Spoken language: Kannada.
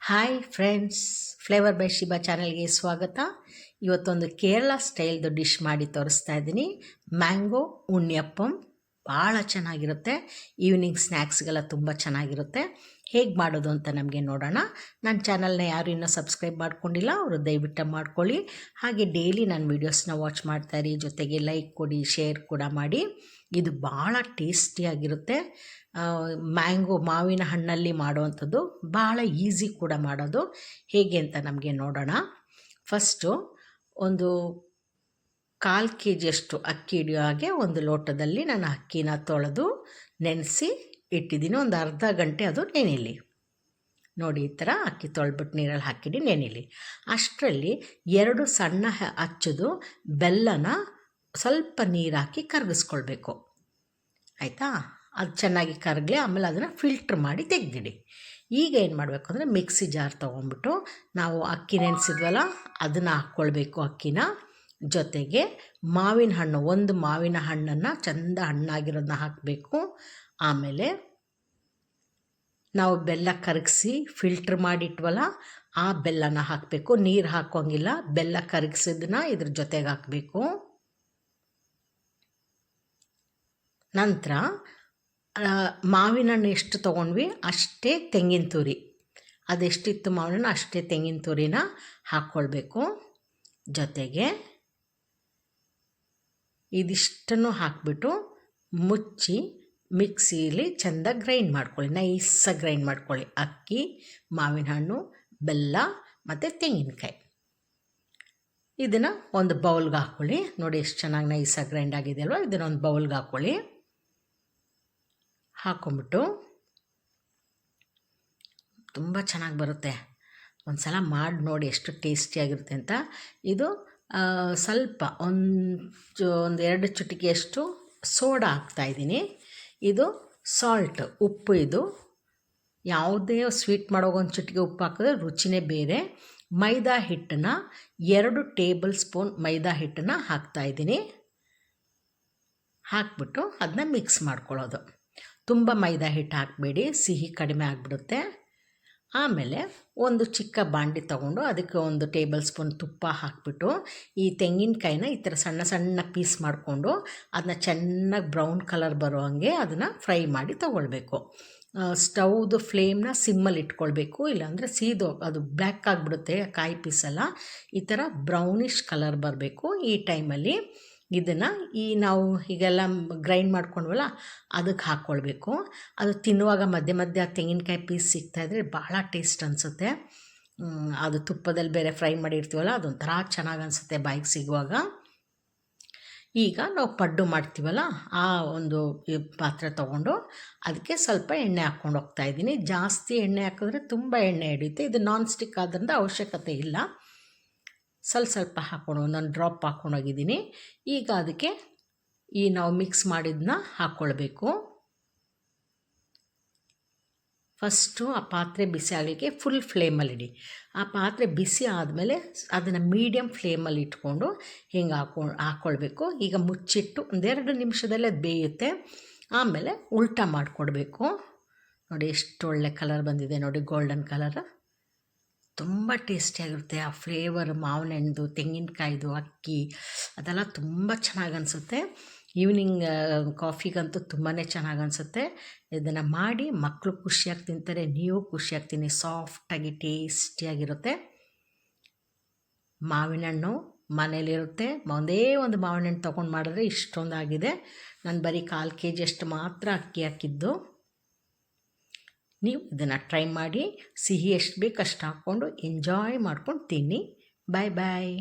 Hi friends, flavour by Shiba ಚಾನಲ್ಗೆ ಸ್ವಾಗತ. ಇವತ್ತೊಂದು ಕೇರಳ ಸ್ಟೈಲ್ದು ಡಿಶ್ ಮಾಡಿ ತೋರಿಸ್ತಾ ಇದ್ದೀನಿ. ಮ್ಯಾಂಗೋ ಉಣ್ಣಿಯಪ್ಪಂ ಭಾಳ ಚೆನ್ನಾಗಿರುತ್ತೆ. ಈವ್ನಿಂಗ್ ಸ್ನ್ಯಾಕ್ಸ್ಗೆಲ್ಲ ತುಂಬ ಚೆನ್ನಾಗಿರುತ್ತೆ. ಹೇಗೆ ಮಾಡೋದು ಅಂತ ನಮಗೆ ನೋಡೋಣ. ನನ್ನ ಚಾನಲ್ನ ಯಾರು ಇನ್ನೂ ಸಬ್ಸ್ಕ್ರೈಬ್ ಮಾಡ್ಕೊಂಡಿಲ್ಲ ಅವರು ದಯವಿಟ್ಟು ಮಾಡ್ಕೊಳ್ಳಿ. ಹಾಗೆ ಡೈಲಿ ನನ್ನ ವೀಡಿಯೋಸ್ನ ವಾಚ್ ಮಾಡ್ತಾಯಿರಿ, ಜೊತೆಗೆ ಲೈಕ್ ಕೊಡಿ, ಶೇರ್ ಕೂಡ ಮಾಡಿ. ಇದು ಭಾಳ ಟೇಸ್ಟಿಯಾಗಿರುತ್ತೆ. ಮ್ಯಾಂಗೋ ಮಾವಿನ ಹಣ್ಣಲ್ಲಿ ಮಾಡುವಂಥದ್ದು ಭಾಳ ಈಸಿ ಕೂಡ ಮಾಡೋದು. ಹೇಗೆ ಅಂತ ನಮಗೆ ನೋಡೋಣ. ಫಸ್ಟು ಒಂದು 1/4 kg ಅಕ್ಕಿ ಹಿಡಿಯೋ ಹಾಗೆ ಒಂದು ಲೋಟದಲ್ಲಿ ನಾನು ಅಕ್ಕಿನ ತೊಳೆದು ನೆನೆಸಿ ಇಟ್ಟಿದ್ದೀನಿ. ಒಂದು ಅರ್ಧ ಗಂಟೆ ಅದು ನೆನೆಯಲಿ. ನೋಡಿ, ಈ ಥರ ಅಕ್ಕಿ ತೊಳೆದ್ಬಿಟ್ಟು ನೀರಲ್ಲಿ ಹಾಕಿಡಿ, ನೆನೆಯಲಿ. ಅಷ್ಟರಲ್ಲಿ 2 ಸಣ್ಣ ಹಚ್ಚದು ಬೆಲ್ಲನ ಸ್ವಲ್ಪ ನೀರು ಹಾಕಿ ಕರಗಿಸ್ಕೊಳ್ಬೇಕು. ಆಯಿತಾ? ಅದು ಚೆನ್ನಾಗಿ ಕರಗಲಿ. ಆಮೇಲೆ ಅದನ್ನು ಫಿಲ್ಟ್ರ್ ಮಾಡಿ ತೆಗೆದಿಡಿ. ಈಗ ಏನು ಮಾಡಬೇಕು ಅಂದರೆ ಮಿಕ್ಸಿ ಜಾರ್ ತೊಗೊಂಡ್ಬಿಟ್ಟು ನಾವು ಅಕ್ಕಿ ನೆನೆಸಿದ್ವಲ್ಲ ಅದನ್ನು ಹಾಕ್ಕೊಳ್ಬೇಕು. ಅಕ್ಕಿನ ಜೊತೆಗೆ ಮಾವಿನ ಹಣ್ಣು, ಒಂದು ಮಾವಿನ ಹಣ್ಣನ್ನು ಚೆಂದ ಹಣ್ಣಾಗಿರೋದನ್ನ ಹಾಕಬೇಕು. ಆಮೇಲೆ ನಾವು ಬೆಲ್ಲ ಕರಗಿಸಿ ಫಿಲ್ಟ್ರ್ ಮಾಡಿಟ್ವಲ್ಲ ಆ ಬೆಲ್ಲನ ಹಾಕಬೇಕು. ನೀರು ಹಾಕೋಂಗಿಲ್ಲ, ಬೆಲ್ಲ ಕರಗಿಸಿದ್ದನ್ನ ಇದ್ರ ಜೊತೆಗೆ ಹಾಕಬೇಕು. ನಂತರ ಮಾವಿನ ಹಣ್ಣು ಎಷ್ಟು ತೊಗೊಂಡ್ವಿ ಅಷ್ಟೇ ತೆಂಗಿನ ತುರಿ, ಅದೆಷ್ಟಿತ್ತು ಮಾವಿನ ಹಣ್ಣು ಅಷ್ಟೇ ತೆಂಗಿನ ತುರಿನ ಹಾಕ್ಕೊಳ್ಬೇಕು. ಜೊತೆಗೆ ಇದಿಷ್ಟನ್ನು ಹಾಕಿಬಿಟ್ಟು ಮುಚ್ಚಿ ಮಿಕ್ಸಿಲಿ ಚೆಂದ ಗ್ರೈಂಡ್ ಮಾಡ್ಕೊಳ್ಳಿ, ನೈಸಾಗಿ ಗ್ರೈಂಡ್ ಮಾಡ್ಕೊಳ್ಳಿ. ಅಕ್ಕಿ, ಮಾವಿನ ಹಣ್ಣು, ಬೆಲ್ಲ ಮತ್ತು ತೆಂಗಿನಕಾಯಿ. ಇದನ್ನು ಒಂದು ಬೌಲ್ಗೆ ಹಾಕ್ಕೊಳ್ಳಿ. ನೋಡಿ ಎಷ್ಟು ಚೆನ್ನಾಗಿ ನೈಸಾಗಿ ಗ್ರೈಂಡ್ ಆಗಿದೆ ಅಲ್ವ. ಇದನ್ನು ಒಂದು ಬೌಲ್ಗೆ ಹಾಕ್ಕೊಳ್ಳಿ. ಹಾಕ್ಕೊಂಬಿಟ್ಟು ತುಂಬ ಚೆನ್ನಾಗಿ ಬರುತ್ತೆ. ಒಂದು ಸಲ ಮಾಡಿ ನೋಡಿ ಎಷ್ಟು ಟೇಸ್ಟಿಯಾಗಿರುತ್ತೆ ಅಂತ. ಇದು ಸ್ವಲ್ಪ ಒಂದು 2 ಚಿಟಿಕೆಯಷ್ಟು ಸೋಡಾ ಹಾಕ್ತಾಯಿದ್ದೀನಿ. ಇದು ಸಾಲ್ಟ್, ಉಪ್ಪು. ಇದು ಯಾವುದೇ ಸ್ವೀಟ್ ಮಾಡೋಕೆ ಒಂದು ಚಿಟಿಕೆ ಉಪ್ಪು ಹಾಕಿದ್ರೆ ರುಚಿನೇ ಬೇರೆ. ಮೈದಾ ಹಿಟ್ಟನ್ನು 2 ಟೇಬಲ್ ಸ್ಪೂನ್ ಮೈದಾ ಹಿಟ್ಟನ್ನು ಹಾಕ್ತಾಯಿದ್ದೀನಿ. ಹಾಕ್ಬಿಟ್ಟು ಅದನ್ನ ಮಿಕ್ಸ್ ಮಾಡ್ಕೊಳ್ಳೋದು. ತುಂಬ ಮೈದಾ ಹಿಟ್ಟು ಹಾಕಬೇಡಿ, ಸಿಹಿ ಕಡಿಮೆ ಆಗಿಬಿಡುತ್ತೆ. ಆಮೇಲೆ ಒಂದು ಚಿಕ್ಕ ಬಾಂಡಿ ತೊಗೊಂಡು ಅದಕ್ಕೆ 1 ಟೇಬಲ್ ಸ್ಪೂನ್ ತುಪ್ಪ ಹಾಕಿಬಿಟ್ಟು ಈ ತೆಂಗಿನಕಾಯಿನ ಈ ಥರ ಸಣ್ಣ ಸಣ್ಣ ಪೀಸ್ ಮಾಡಿಕೊಂಡು ಅದನ್ನ ಚೆನ್ನಾಗಿ ಬ್ರೌನ್ ಕಲರ್ ಬರೋ ಹಾಗೆ ಅದನ್ನು ಫ್ರೈ ಮಾಡಿ ತೊಗೊಳ್ಬೇಕು. ಸ್ಟವ್ದು ಫ್ಲೇಮ್ನ ಸಿಮ್ಮಲ್ಲಿ ಇಟ್ಕೊಳ್ಬೇಕು, ಇಲ್ಲಾಂದರೆ ಅದು ಬ್ಲ್ಯಾಕ್ ಆಗಿಬಿಡುತ್ತೆ ಕಾಯಿ ಪೀಸೆಲ್ಲ. ಈ ಥರ ಬ್ರೌನಿಷ್ ಕಲರ್ ಬರಬೇಕು. ಈ ಟೈಮಲ್ಲಿ ಇದನ್ನು ನಾವು ಹೀಗೆಲ್ಲ ಗ್ರೈಂಡ್ ಮಾಡ್ಕೊಂಡ್ವಲ್ಲ ಅದಕ್ಕೆ ಹಾಕ್ಕೊಳ್ಬೇಕು. ಅದು ತಿನ್ನುವಾಗ ಮಧ್ಯೆ ಮಧ್ಯೆ ತೆಂಗಿನಕಾಯಿ ಪೀಸ್ ಸಿಗ್ತಾಯಿದ್ರೆ ಭಾಳ ಟೇಸ್ಟ್ ಅನಿಸುತ್ತೆ. ಅದು ತುಪ್ಪದಲ್ಲಿ ಬೇರೆ ಫ್ರೈ ಮಾಡಿರ್ತೀವಲ್ಲ ಅದೊಂಥರ ಚೆನ್ನಾಗಿ ಅನಿಸುತ್ತೆ ಬಾಯಿಗೆ ಸಿಗುವಾಗ. ಈಗ ನಾವು ಪಡ್ಡು ಮಾಡ್ತೀವಲ್ಲ ಆ ಒಂದು ಪಾತ್ರೆ ತೊಗೊಂಡು ಅದಕ್ಕೆ ಸ್ವಲ್ಪ ಎಣ್ಣೆ ಹಾಕ್ಕೊಂಡು ಹೋಗ್ತಾಯಿದ್ದೀನಿ. ಜಾಸ್ತಿ ಎಣ್ಣೆ ಹಾಕಿದ್ರೆ ತುಂಬ ಎಣ್ಣೆ ಹಿಡಿಯುತ್ತೆ. ಇದು ನಾನ್ ಸ್ಟಿಕ್ ಆದ್ದರಿಂದ ಅವಶ್ಯಕತೆ ಇಲ್ಲ. ಸ್ವಲ್ಪ ಹಾಕ್ಕೊಂಡು ಒಂದೊಂದು ಡ್ರಾಪ್ ಹಾಕ್ಕೊಂಡೋಗಿದ್ದೀನಿ. ಈಗ ಅದಕ್ಕೆ ಈ ನಾವು ಮಿಕ್ಸ್ ಮಾಡಿದ್ದನ್ನ ಹಾಕ್ಕೊಳ್ಬೇಕು. ಫಸ್ಟು ಆ ಪಾತ್ರೆ ಬಿಸಿ ಆಗಲಿಕ್ಕೆ ಫುಲ್ ಫ್ಲೇಮಲ್ಲಿಡಿ. ಆ ಪಾತ್ರೆ ಬಿಸಿ ಆದಮೇಲೆ ಅದನ್ನು ಮೀಡಿಯಮ್ ಫ್ಲೇಮಲ್ಲಿ ಇಟ್ಕೊಂಡು ಹಿಂಗೆ ಹಾಕ್ಕೊಳ್ಬೇಕು. ಈಗ ಮುಚ್ಚಿಟ್ಟು 1-2 ನಿಮಿಷದಲ್ಲೇ ಅದು ಬೇಯುತ್ತೆ. ಆಮೇಲೆ ಉಲ್ಟಾ ಮಾಡಿಕೊಡ್ಬೇಕು. ನೋಡಿ ಎಷ್ಟು ಒಳ್ಳೆ ಕಲರ್ ಬಂದಿದೆ ನೋಡಿ, ಗೋಲ್ಡನ್ ಕಲರ್. ತುಂಬ ಟೇಸ್ಟಿಯಾಗಿರುತ್ತೆ. ಆ ಫ್ಲೇವರ್ ಮಾವಿನ ಹಣ್ಣು, ತೆಂಗಿನಕಾಯ್ದು, ಅಕ್ಕಿ ಅದೆಲ್ಲ ತುಂಬ ಚೆನ್ನಾಗಿ ಅನಿಸುತ್ತೆ. ಈವ್ನಿಂಗ್ ಕಾಫಿಗಂತೂ ತುಂಬಾ ಚೆನ್ನಾಗಿ ಅನಿಸುತ್ತೆ. ಇದನ್ನು ಮಾಡಿ ಮಕ್ಕಳು ಖುಷಿಯಾಗಿ ತಿಂತಾರೆ, ನೀವು ಖುಷಿಯಾಗಿ ತಿನ್ನಿ. ಸಾಫ್ಟಾಗಿ ಟೇಸ್ಟಿಯಾಗಿರುತ್ತೆ. ಮಾವಿನ ಹಣ್ಣು ಮನೇಲಿರುತ್ತೆ. ಒಂದೇ ಒಂದು ಮಾವಿನ ಹಣ್ಣು ತೊಗೊಂಡು ಮಾಡಿದ್ರೆ ಇಷ್ಟೊಂದಾಗಿದೆ. ನಾನು ಬರೀ 1/4 kg ಅಷ್ಟು ಮಾತ್ರ ಅಕ್ಕಿ ಹಾಕಿದ್ದು. ನೀವು ಇದನ್ನು ಟ್ರೈ ಮಾಡಿ, ಸಿಹಿ ಎಷ್ಟು ಬೇಕು ಅಷ್ಟು ಹಾಕ್ಕೊಂಡು ಎಂಜಾಯ್ ಮಾಡ್ಕೊಂಡು ತಿನ್ನಿ. ಬಾಯ್ ಬಾಯ್.